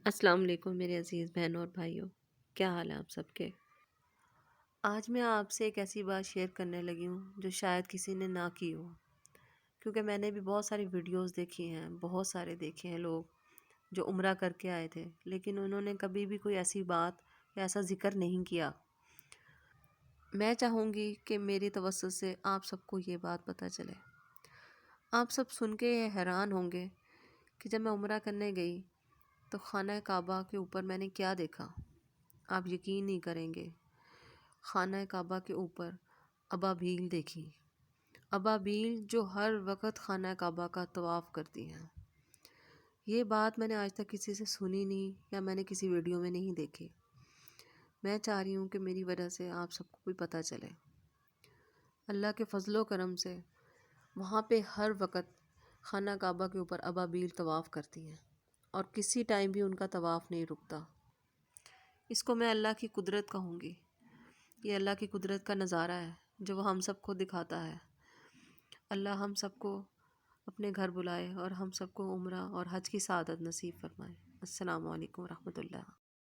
السلام علیکم میرے عزیز بہنوں اور بھائیوں، کیا حال ہے آپ سب کے؟ آج میں آپ سے ایک ایسی بات شیئر کرنے لگی ہوں جو شاید کسی نے نہ کی ہو، کیونکہ میں نے بھی بہت ساری ویڈیوز دیکھی ہیں، بہت سارے دیکھے ہیں لوگ جو عمرہ کر کے آئے تھے، لیکن انہوں نے کبھی بھی کوئی ایسی بات یا ایسا ذکر نہیں کیا۔ میں چاہوں گی کہ میری توسط سے آپ سب کو یہ بات پتہ چلے۔ آپ سب سن کے یہ حیران ہوں گے کہ جب میں عمرہ کرنے گئی تو خانہ کعبہ کے اوپر میں نے کیا دیکھا۔ آپ یقین نہیں کریں گے، خانہ کعبہ کے اوپر ابابیل دیکھی، ابابیل جو ہر وقت خانہ کعبہ کا طواف کرتی ہیں۔ یہ بات میں نے آج تک کسی سے سنی نہیں یا میں نے کسی ویڈیو میں نہیں دیکھی۔ میں چاہ رہی ہوں کہ میری وجہ سے آپ سب کو بھی پتہ چلے۔ اللہ کے فضل و کرم سے وہاں پہ ہر وقت خانہ کعبہ کے اوپر ابابیل طواف کرتی ہیں اور کسی ٹائم بھی ان کا طواف نہیں رکتا۔ اس کو میں اللہ کی قدرت کہوں گی۔ یہ اللہ کی قدرت کا نظارہ ہے جو وہ ہم سب کو دکھاتا ہے۔ اللہ ہم سب کو اپنے گھر بلائے اور ہم سب کو عمرہ اور حج کی سعادت نصیب فرمائے۔ السلام علیکم ورحمۃ اللہ۔